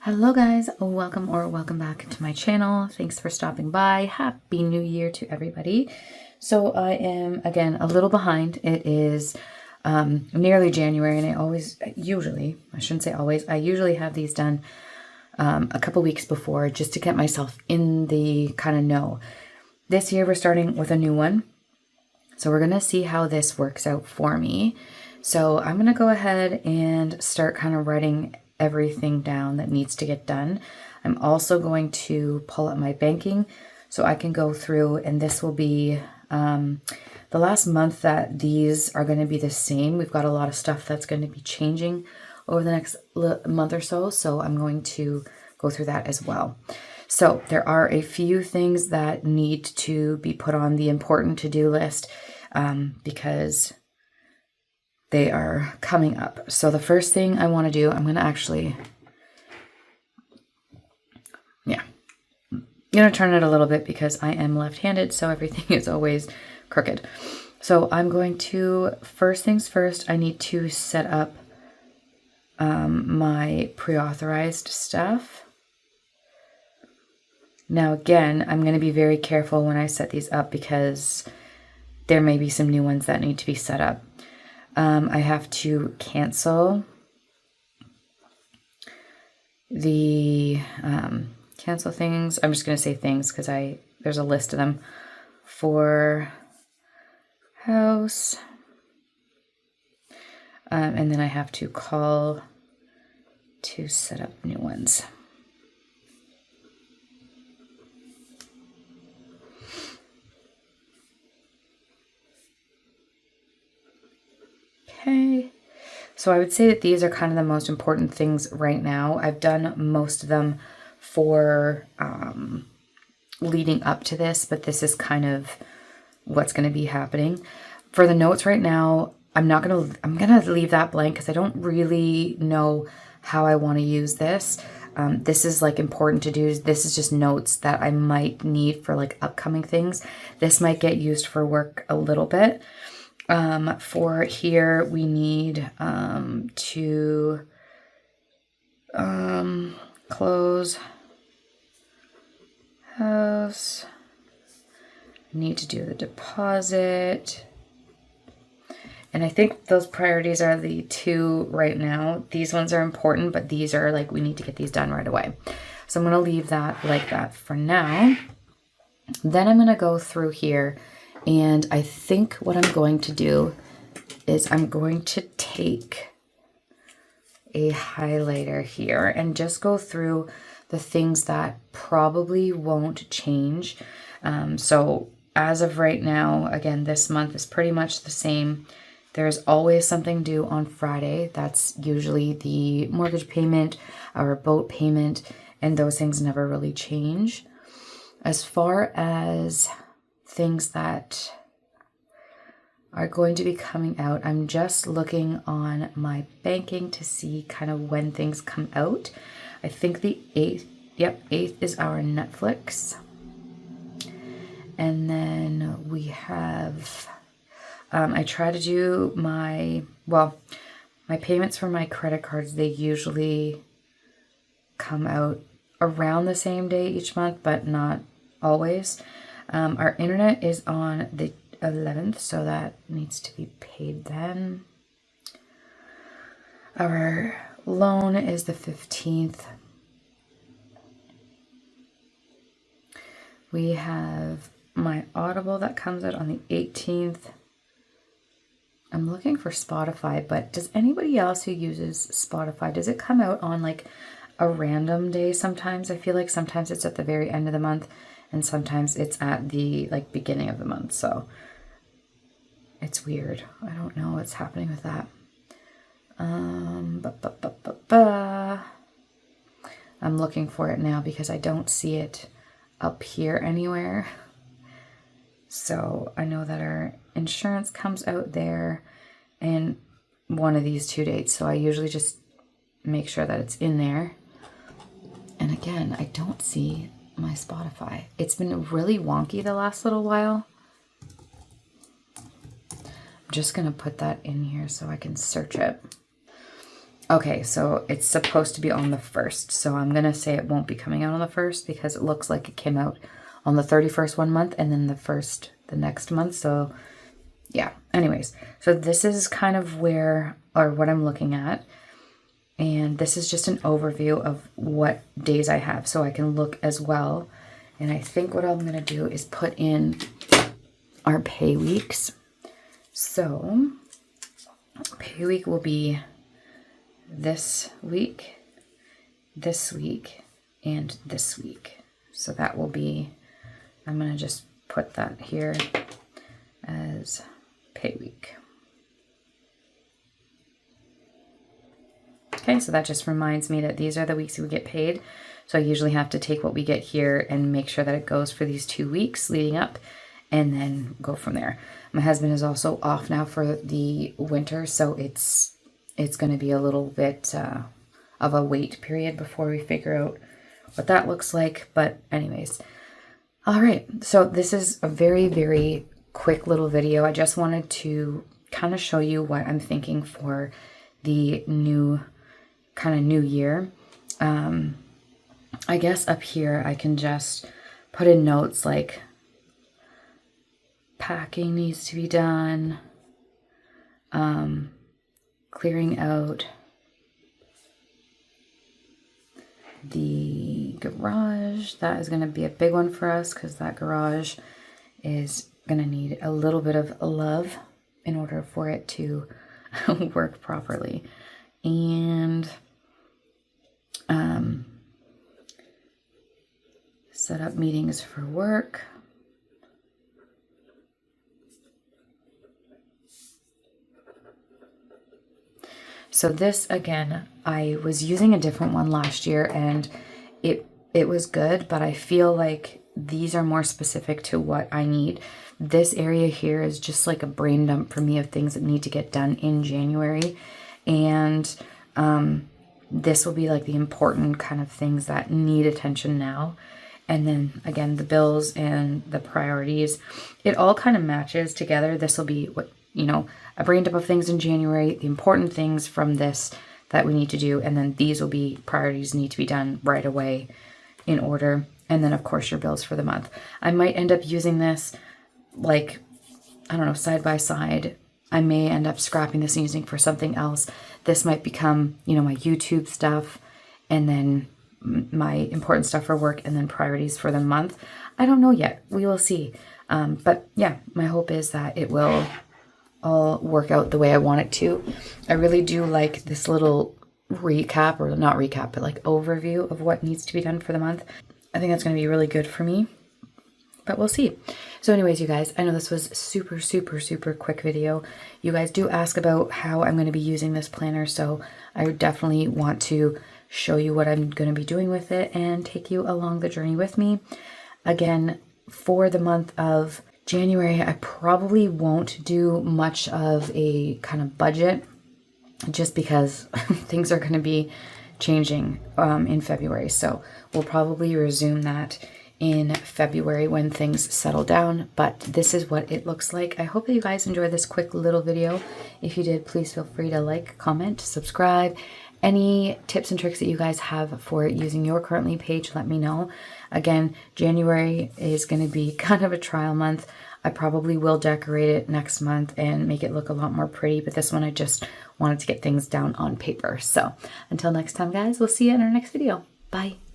Hello guys, welcome back to my channel. Thanks for stopping by. Happy New Year to everybody. So I am again a little behind. It is nearly January and I usually have these done a couple weeks before just to get myself in the kind of know. This year we're starting with a new one. So we're going to see how this works out for me. So I'm going to go ahead and start kind of writing everything down that needs to get done. I'm also going to pull up my banking so I can go through, and this will be the last month that these are going to be the same. We've got a lot of stuff that's going to be changing over the next month or so, so I'm going to go through that as well. So there are a few things that need to be put on the important to-do list because they are coming up. So the first thing I want to do, I'm going to turn it a little bit because I am left-handed, so everything is always crooked. So I'm going to, first things first, I need to set up my pre-authorized stuff. Now again, I'm going to be very careful when I set these up because there may be some new ones that need to be set up. I have to cancel the cancel things. I'm just going to say things because there's a list of them for house. And then I have to call to set up new ones. Okay, so I would say that these are kind of the most important things right now. I've done most of them for leading up to this, but this is kind of what's going to be happening. For the notes right now, I'm going to leave that blank because I don't really know how I want to use this. This is like important to do. This is just notes that I might need for like upcoming things. This might get used for work a little bit. For here, we need to close house. Need to do the deposit. And I think those priorities are the two right now. These ones are important, but these are like, we need to get these done right away. So I'm going to leave that like that for now. Then I'm going to go through here. And I think what I'm going to do is I'm going to take a highlighter here and just go through the things that probably won't change. So as of right now, again, this month is pretty much the same. There's always something due on Friday. That's usually the mortgage payment, our boat payment, and those things never really change. As far as things that are going to be coming out, I'm just looking on my banking to see kind of when things come out. I think the 8th, 8th is our Netflix. And then we have, I try to do my payments for my credit cards, they usually come out around the same day each month, but not always. Our internet is on the 11th, so that needs to be paid then. Our loan is the 15th. We have my Audible that comes out on the 18th. I'm looking for Spotify, but does anybody else who uses Spotify, does it come out on like a random day sometimes? I feel like sometimes it's at the very end of the month and sometimes it's at the like beginning of the month. So it's weird. I don't know what's happening with that. I'm looking for it now because I don't see it up here anywhere. So I know that our insurance comes out there and one of these two dates. So I usually just make sure that it's in there. And again, I don't see my Spotify. It's been really wonky the last little while. I'm just going to put that in here so I can search it. Okay, so it's supposed to be on the 1st. So I'm going to say it won't be coming out on the 1st because it looks like it came out on the 31st one month and then the 1st the next month. So yeah, anyways, so this is kind of where, or what I'm looking at. And this is just an overview of what days I have so I can look as well. And I think what I'm going to do is put in our pay weeks. So pay week will be this week, and this week. So that will be, I'm going to just put that here as pay week. Okay, so that just reminds me that these are the weeks we get paid. So I usually have to take what we get here and make sure that it goes for these 2 weeks leading up and then go from there. My husband is also off now for the winter, so it's going to be a little bit of a wait period before we figure out what that looks like. But anyways, all right, so this is a very, very quick little video. I just wanted to kind of show you what I'm thinking for the new year. I guess up here I can just put in notes like packing needs to be done, clearing out the garage. That is going to be a big one for us because that garage is going to need a little bit of love in order for it to work properly. And set up meetings for work. So this, again, I was using a different one last year and it was good, but I feel like these are more specific to what I need. This area here is just like a brain dump for me of things that need to get done in January. And this will be like the important kind of things that need attention now. And then again, the bills and the priorities, it all kind of matches together. This will be what, a brain dump of things in January, the important things from this that we need to do. And then these will be priorities need to be done right away in order. And then of course your bills for the month. I might end up using this like, I don't know, side by side. I may end up scrapping this and using for something else. This might become, my YouTube stuff and then my important stuff for work and then priorities for the month. I don't know yet. We will see. But yeah, my hope is that it will all work out the way I want it to. I really do like this little recap, or not recap, but like overview of what needs to be done for the month. I think that's going to be really good for me, but we'll see. So anyways, you guys, I know this was super, super, super quick video. You guys do ask about how I'm going to be using this planner, so I definitely want to show you what I'm going to be doing with it and take you along the journey with me. Again, for the month of January, I probably won't do much of a kind of budget just because things are going to be changing in February. So we'll probably resume that in February when things settle down, but this is what it looks like. I hope that you guys enjoyed this quick little video. If you did, please feel free to like, comment, subscribe. Any tips and tricks that you guys have for using your Currently page, let me know. Again, January is going to be kind of a trial month. I probably will decorate it next month and make it look a lot more pretty, but this one I just wanted to get things down on paper. So until next time, guys, we'll see you in our next video. Bye.